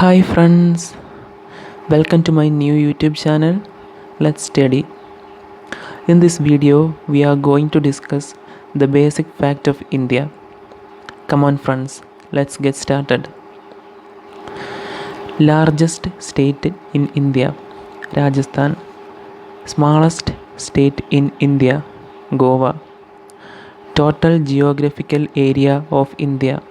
Hi friends, welcome to my new YouTube channel. Let's study. In this video, we are going to discuss the basic fact of India. Come on friends, let's get started. Largest state in India, Rajasthan. Smallest state in India, Goa. Total geographical area of India,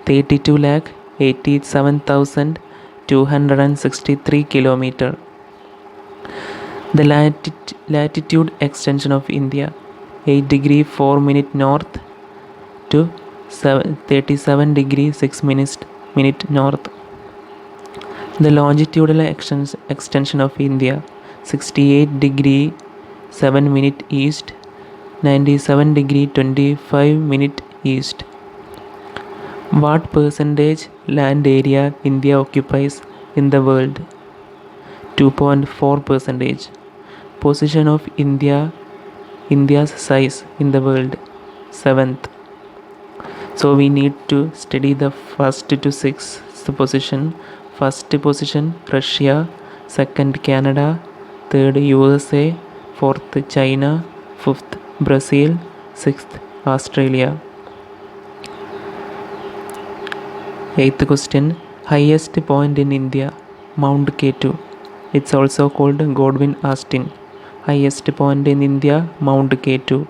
32,87,263 km. The latitude extension of India, 8 degree 4 minute north to 37 degree 6 minute north. The longitudinal extension of India, 68 degree 7 minute east, 97 degree 25 minute east. What percentage land area India occupies in the world? 2.4%. Position of India's size in the world, 7th. So we need to study the first to sixth position. First position Russia, second Canada, third USA, fourth China, fifth Brazil, sixth Australia. Eighth question, highest point in India, Mount K2. It's also called Godwin Austen. Highest point in India, Mount K2.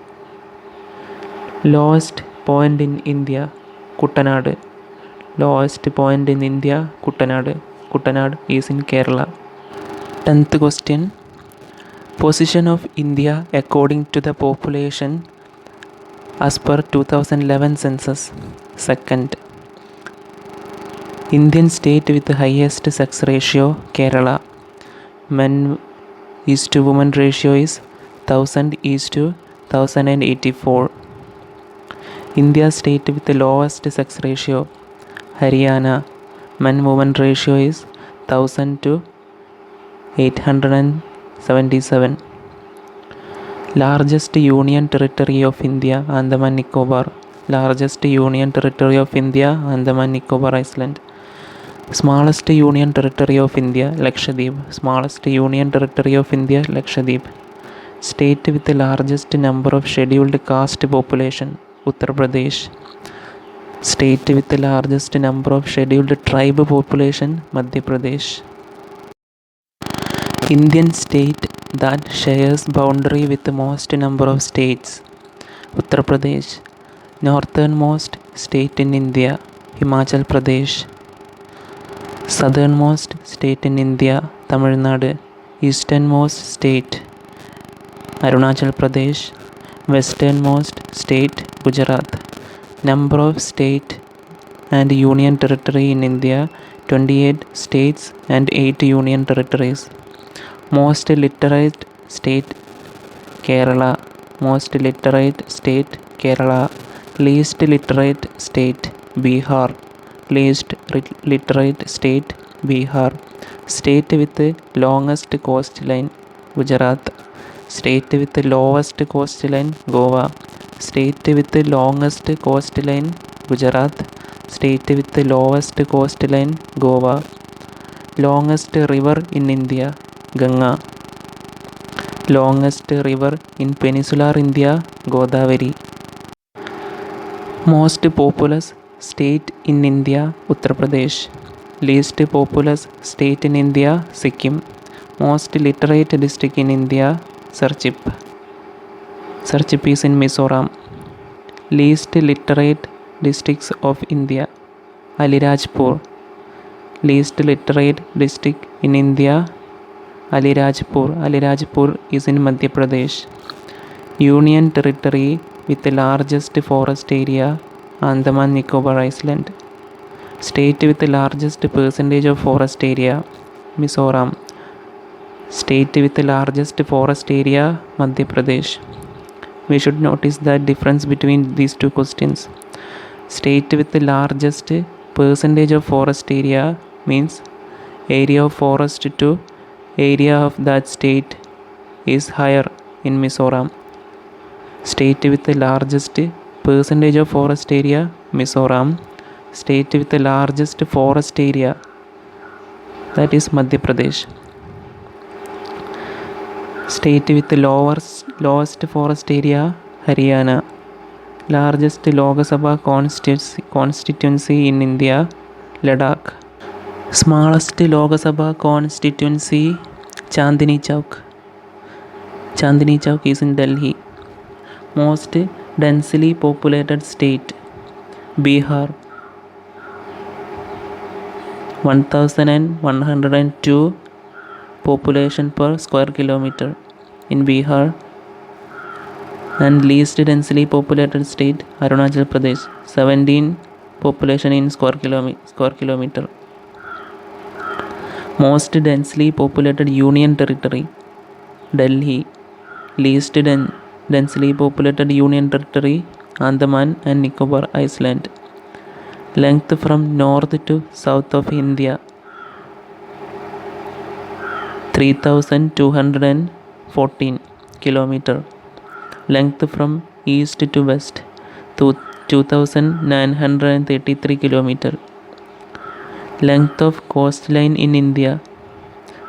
Lowest point in India, Kuttanad. Lowest point in India, Kuttanad. Kuttanad is in Kerala. 10th question. Position of India according to the population as per 2011 census. Second. Indian state with the highest sex ratio, Kerala. Men is to woman ratio is 1000 is to 1084. India state with the lowest sex ratio, Haryana. Men woman ratio is 1000 to 877. Largest union territory of India, Andaman Nicobar. Largest union territory of India, Andaman Nicobar Island. Smallest union territory of India, Lakshadweep. Smallest union territory of India, Lakshadweep. State with the largest number of scheduled caste population, Uttar Pradesh. State with the largest number of scheduled tribe population, Madhya Pradesh. Indian state that shares boundary with the most number of states, Uttar Pradesh. Northernmost state in India, Himachal Pradesh. Southernmost state in India, Tamil Nadu. Easternmost state, Arunachal Pradesh. Westernmost state, Gujarat. Number of state and union territory in India, 28 states and 8 union territories. Most literate state, Kerala. Most literate state, Kerala. Least literate state, Bihar. Least literate state, Bihar. State with the longest coastline, Gujarat. State with the lowest coastline, Goa. State with the longest coastline, Gujarat. State with the lowest coastline, Goa. Longest river in India, Ganga. Longest river in peninsular India, Godavari. Most populous state in India, Uttar Pradesh. Least populous state in India, Sikkim. Most literate district in India, Sarchip. Sarchip is in Mizoram. Least literate districts of India, Alirajpur. Least literate district in India, Alirajpur. Alirajpur is in Madhya Pradesh. Union territory with the largest forest area, Andaman Nicobar Island. State with the largest percentage of forest area, Mizoram. State with the largest forest area, Madhya Pradesh. We should notice the difference between these two questions. State with the largest percentage of forest area means area of forest to area of that state is higher in Mizoram. State with the largest percentage of forest area, Mizoram. State with the largest forest area, That is Madhya Pradesh. State with the lowest forest area, Haryana. Largest Lok Sabha constituency in India, Ladakh. Smallest Lok Sabha constituency, Chandni Chowk. Chandni Chowk is in Delhi. Most densely populated state, Bihar. 1102 population per square kilometer in Bihar. And least densely populated state, Arunachal Pradesh. 17 population in square kilometer. Most densely populated union territory, Delhi. Least densely populated union territory, Andaman and Nicobar Island. Length from north to south of India, 3214 kilometer. Length from east to west, 2933 kilometer. Length of coastline in India,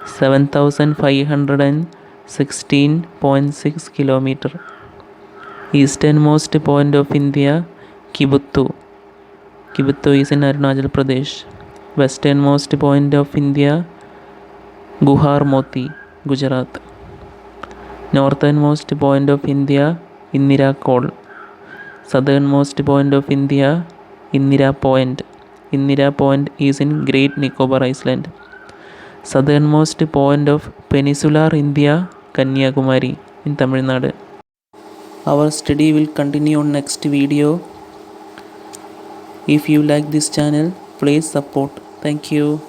7516.6 kilometer. Easternmost point of India, Kibuttu. Kibuttu is in Arunachal Pradesh. Westernmost point of India, Guwahati Moti, Gujarat. Northernmost point of India, Indira Col. Southernmost point of India, Indira Point. Indira Point is in Great Nicobar Island. Southernmost point of peninsular India, Kanyakumari in Tamil Nadu. Our study will continue on next video. If you like this channel, please support. Thank you.